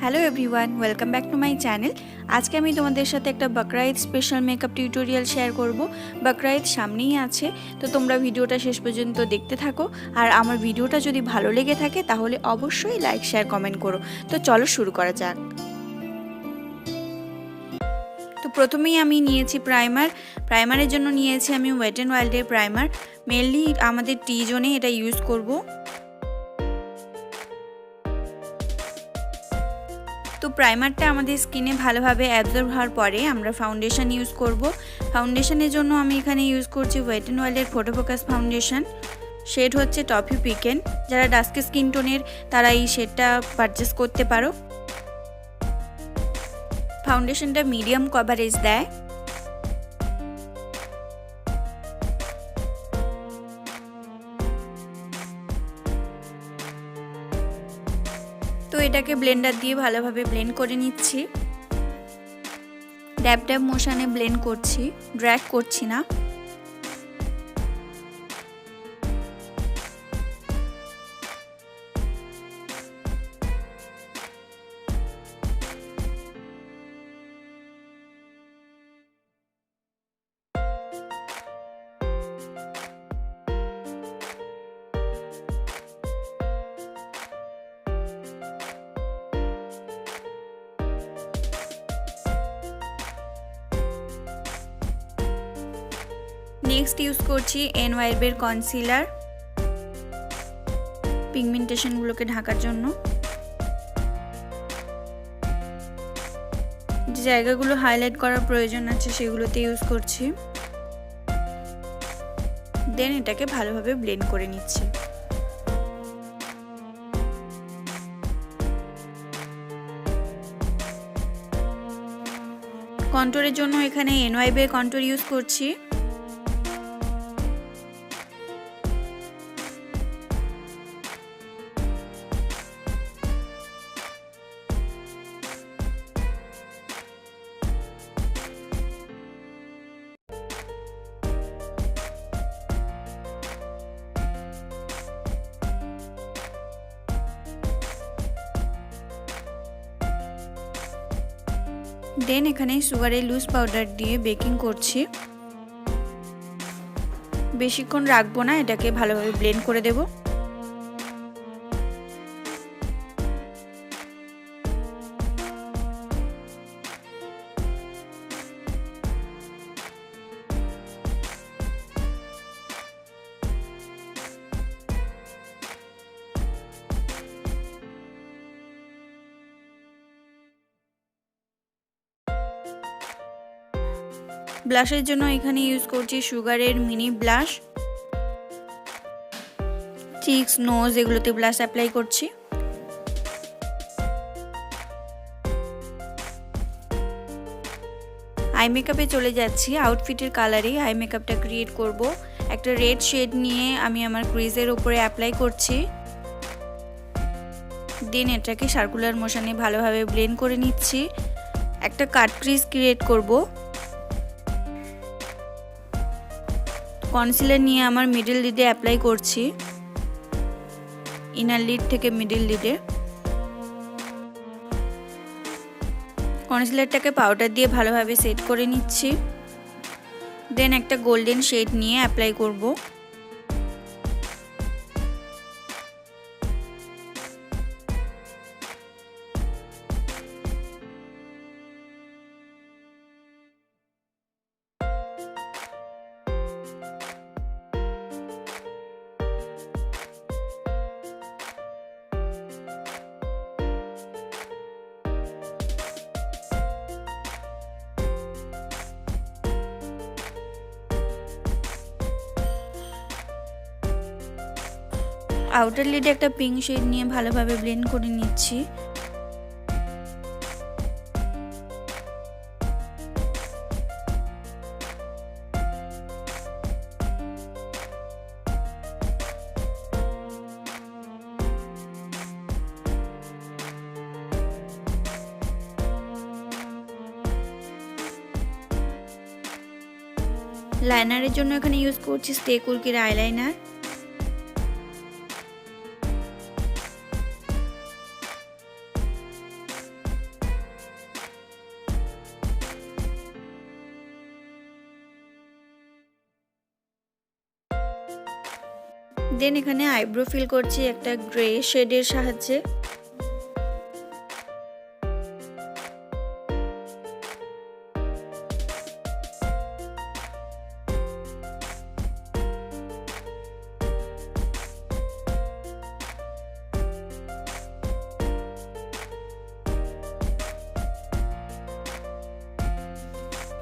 Hello everyone, welcome back to my channel. আজকে আমি তোমাদের সাথে একটা বকরা-ঈদ স্পেশাল মেকআপ টিউটোরিয়াল শেয়ার করব। বকরা-ঈদ সামনেই আছে, তো তোমরা ভিডিওটা শেষ পর্যন্ত দেখতে থাকো। আর আমার ভিডিওটা যদি ভালো লেগে থাকে তাহলে অবশ্যই লাইক, শেয়ার, কমেন্ট করো। তো চলো শুরু করা যাক। তো প্রথমেই আমি নিয়েছি প্রাইমারের জন্য নিয়েছি আমি ওয়েট অ্যান্ড ওয়াইল্ডের প্রাইমার। মেনলি আমাদের টি জোনে এটা ইউজ করব। তো প্রাইমারটা আমাদের স্কিনে ভালোভাবে অ্যাবজর্ব হওয়ার পরে আমরা ফাউন্ডেশন ইউজ করব। ফাউন্ডেশনের জন্য আমি এখানে ইউজ করছি ওয়েট অ্যান্ড ওয়াইল্ডের ফটো ফোকাস ফাউন্ডেশন। শেড হচ্ছে টফি পিকেন। যারা ডাস্ক স্কিন টোনের তারা এই শেডটা পারচেস করতে পারো। ফাউন্ডেশনটা মিডিয়াম কভারেজ দেয়। তো এটাকে ব্লেন্ডার দিয়ে ভালোভাবে ব্লেন্ড করে নিচ্ছি। ড্যাব ড্যাব মোশনে ব্লেন্ড করছি, ড্র্যাগ করছি না। নেক্সট ইউজ করছি এনওয়াইবের কনসিলার পিগমেন্টেশনগুলোকে ঢাকার জন্য। যে জায়গাগুলো হাইলাইট করার প্রয়োজন আছে সেগুলোতে ইউজ করছি। দেন এটাকে ভালোভাবে ব্লেন্ড করে নিচ্ছি। কন্টুরের জন্য এখানে এনওয়াইবের কন্টুর ইউজ করছি। দেন এখানে সুগারের লুজ পাউডার দিয়ে বেকিং করছি। বেশিক্ষণ রাখবো না, এটাকে ভালোভাবে ব্লেন্ড করে দেব। ব্লাশের জন্য এখানে ইউজ করছি সুগারের মিনি ব্লাশ। চিকস, নোজ এগুলোতে ব্লাশ অ্যাপ্লাই করছি। আই মেকআপে চলে যাচ্ছি। আউটফিটের কালারে আই মেকআপটা ক্রিয়েট করব। একটা রেড শেড নিয়ে আমি আমার ক্রিজের উপরে অ্যাপ্লাই করছি। দেন এটাকে সার্কুলার মোশনে ভালোভাবে ব্লেন্ড করে নিচ্ছি। একটা কাট ক্রিজ ক্রিয়েট করব। কনসিলার নিয়ে আমার মিডল লিডে অ্যাপ্লাই করছি, ইনার লিড থেকে মিডল লিডে। কনসিলারটাকে পাউডার দিয়ে ভালোভাবে সেট করে নিচ্ছি। দেন একটা গোল্ডেন শেড নিয়ে অ্যাপ্লাই করব। আউটার লিডে একটা পিঙ্ক শেড নিয়ে ভালোভাবে ব্লেন্ড করে নিচ্ছি। লাইনারের জন্য এখানে ইউজ করছি স্টে কুলকির আইলাইনার। দেন এখানে আইব্রো ফিল করছি একটা গ্রে শেডের সাহায্যে।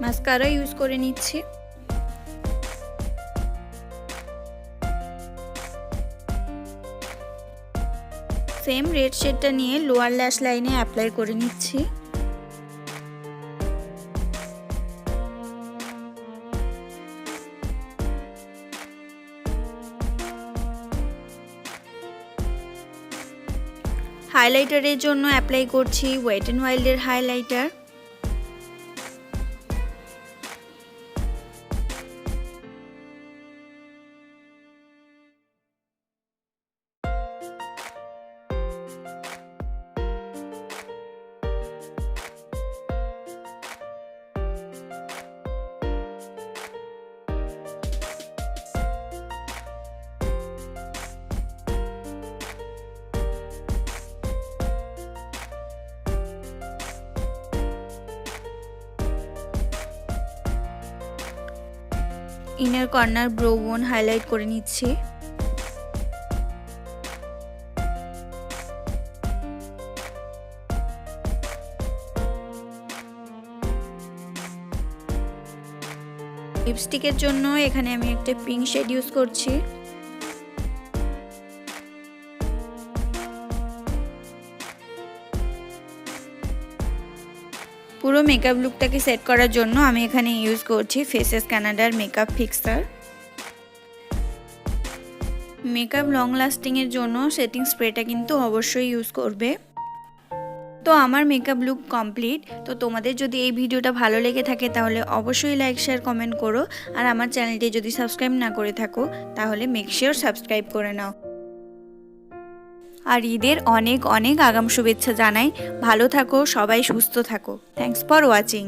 মাস্কারা ইউজ করে নিচ্ছি। সেম রেড শেডটা নিয়ে লোয়ার ল্যাশ লাইনে অ্যাপ্লাই করে নিচ্ছি। হাইলাইটারের জন্য অ্যাপ্লাই করছি ওয়েট অ্যান্ড ওয়াইল্ডের highlighter. Inner corner brow bone highlight করে নিচ্ছি। লিপস্টিকের জন্য এখানে আমি একটা পিঙ্ক শেড ইউজ করছি। পুরো মেকআপ লুকটাকে সেট করার জন্য আমি এখানে ইউজ করছি ফেসেস কানাডার makeup fixer. Makeup long lasting এর জন্য সেটিং স্প্রেটা কিন্তু অবশ্যই ইউজ করবে। তো আমার মেকআপ লুক কমপ্লিট। তো তোমাদের যদি এই ভিডিওটা ভালো লেগে থাকে তাহলে অবশ্যই লাইক শেয়ার কমেন্ট করো, আর আমার চ্যানেলটি যদি সাবস্ক্রাইব না করে থাকো তাহলে মেক শিওর সাবস্ক্রাইব করে নাও। আর ঈদের অনেক অনেক আগাম শুভেচ্ছা জানাই। ভালো থাকো, সবাই সুস্থ থাকো। Thanks for watching.